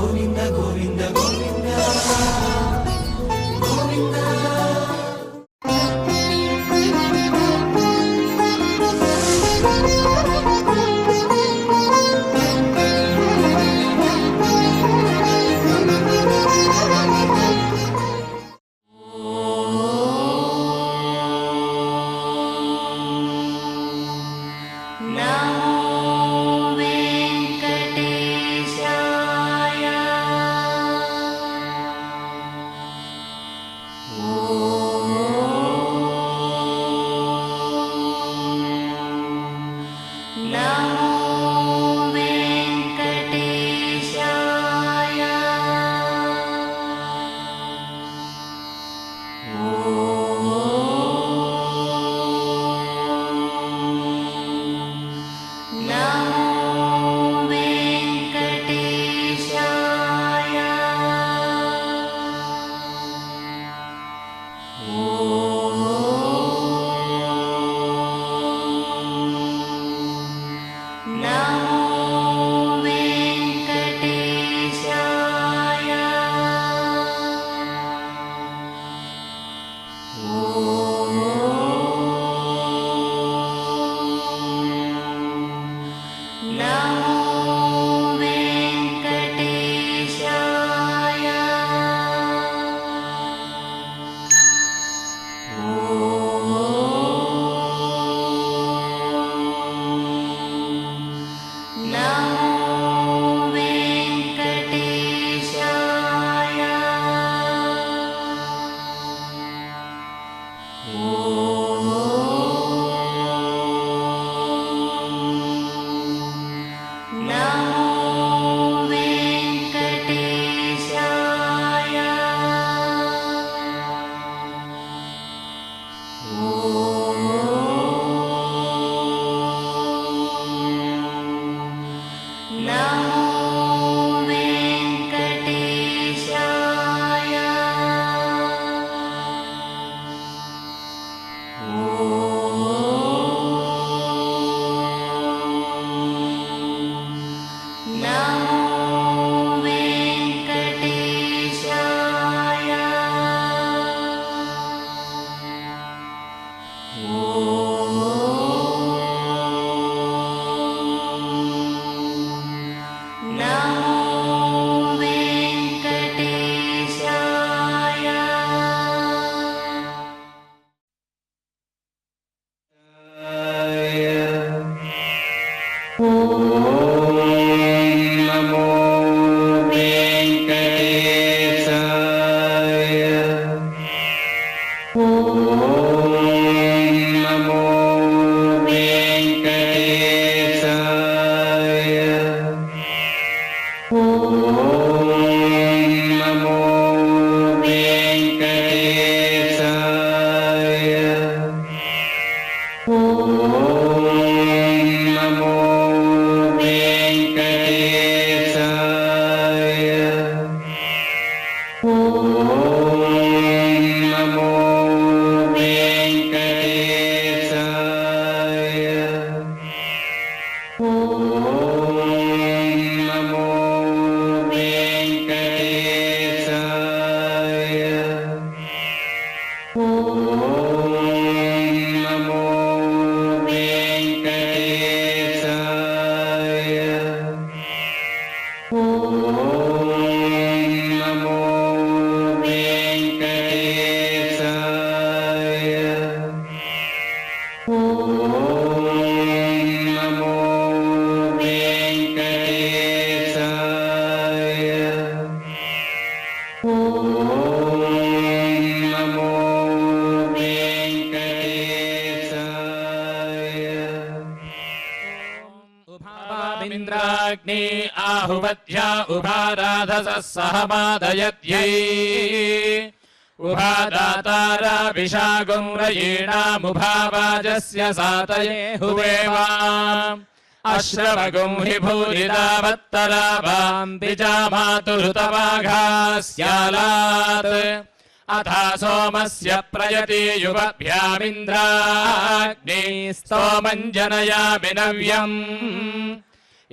గోవింద గోవింద గోవింద గోవింద आहुवध्या उभाराधसः सहमादयत्यै उभादाताराभिषागुंरयीणामुभावाजस्य सातये हुवेवा अश्रवगुं हि भूरिदावत्तरावाम् द्विजामातुरुतवाघास्यालात् अथा सोमस्य प्रयति युवभ्यामिन्द्राग्नि स्तोमम् जनयामि नव्यम्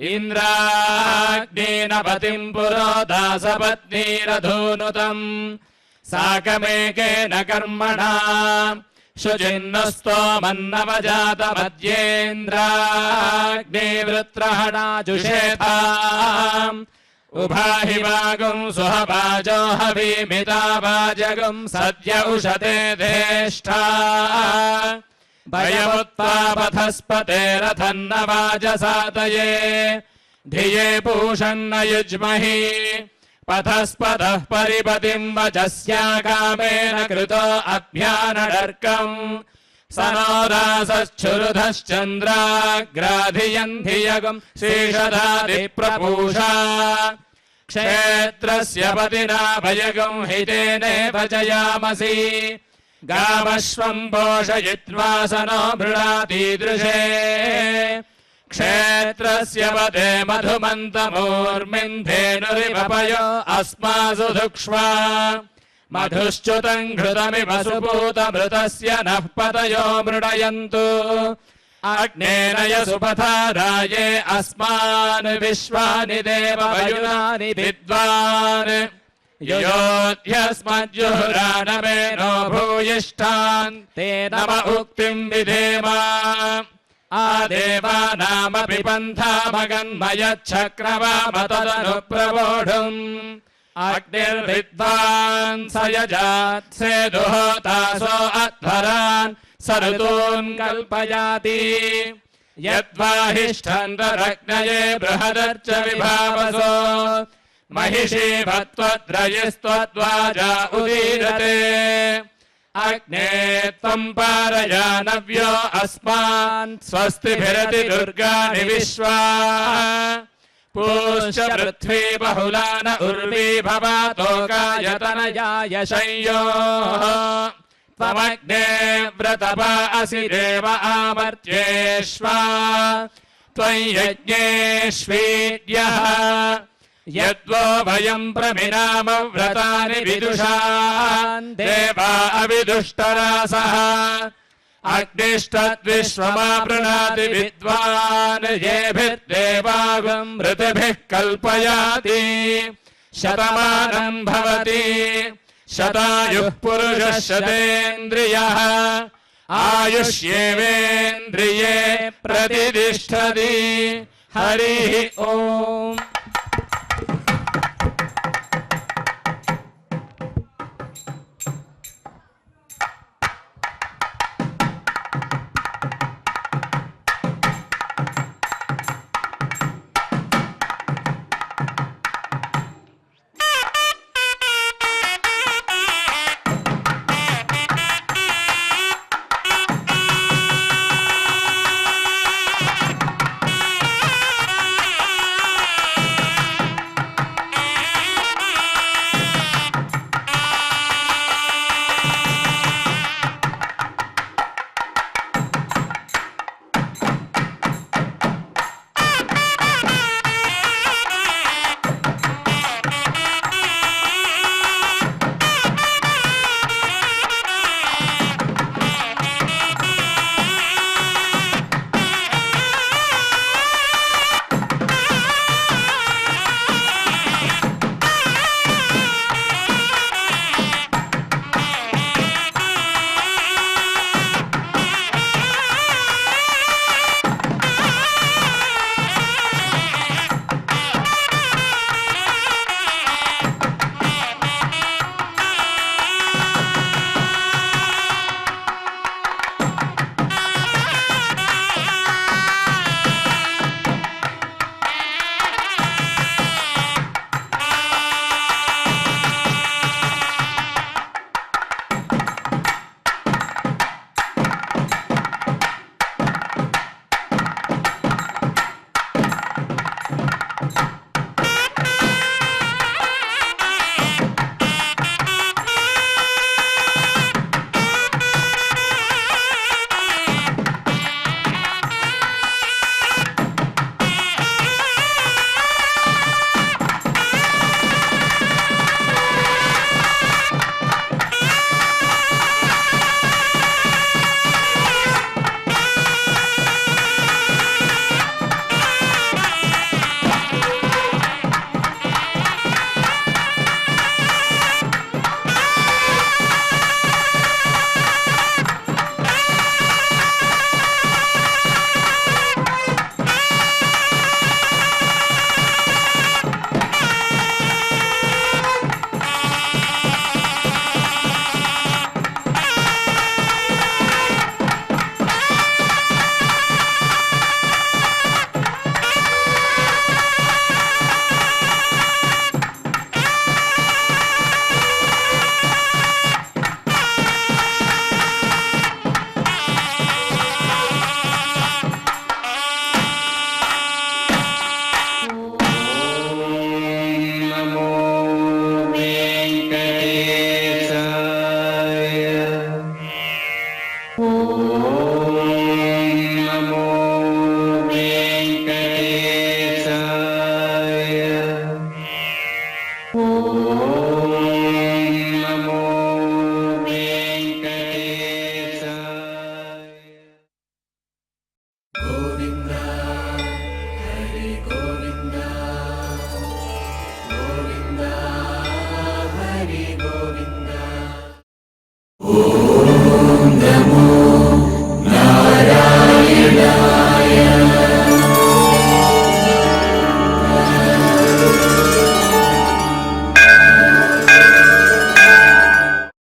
इन्द्राग्नेनपतिं पुरोदासपत्नीरधूनुतम् साकमेकेन कर्मणा शुचिन्नस्तोमन्नवजातमद्येन्द्राग्निवृत्रहणाजुषेथाम् उभाहि वागुम् सुहवाजो हवीमितावाजगुम् सद्य उशते धेष्ठा भयमुत्पापथस्पतेरथन्न वाजसातये धिये पूषन्न युज्महि पथस्पदः परिपतिम् वचस्याकामेन कृतो अभ्यानडर्कम् स नो रासच्छुरुधश्चन्द्राग्राधियन्धियगुम् शीषदादिप्रपूषा क्षेत्रस्य पतिना भयगुम् हितेने भजयामसि गामश्वम् पोषयित्वा स नो मृडातीदृशे क्षेत्रस्य पदे मधुमन्तमूर्मिन्धेनुरिवपयो अस्मासु धुक्ष्वा मधुश्च्युतम् घृतमिव सुपूतमृतस्य नः पतयो मृडयन्तु अग्नेन यसुपथा राये अस्मान् विश्वानि देववयुनानि विद्वान् योऽध्यस्मज्जुहुरानमेनो भूयिष्ठान् ते नम उक्तिम् विधेम आदेवानामपि पन्थामगन्मयच्छक्रवामतदनुप्रवोढुम् अग्निर्विद्वान् स यजात् सेदुहोतासो अध्वरान् स ऋतून् कल्पयाति यद्वाहिष्ठन्तरग्नये बृहदर्च विभावसो महिषी भत्वद्रयिस्त्वद्वाजा उदीरते अग्ने त्वम् पारयानव्यो अस्मान् स्वस्तिभिरति दुर्गाणि विश्वा पूश्च पृथ्वी बहुला न उर्वी भवातोकायतनयाय शय्योः त्वमग्ने व्रतपा असि देव आमर्त्येष्वा त्वयि यज्ञेष्वीड्यः यद्वो वयम् प्रमिनाम व्रतानि विदुषान् देवा अविदुष्टरासः अग्निष्टद्विश्वमापृणाति विद्वान् येभिर्देवागम् ऋतुभिः कल्पयाति शतमानम् भवति शतायुः पुरुषः शतेन्द्रियः आयुष्येवेन्द्रिये प्रतिष्ठति हरिः ओम् नमो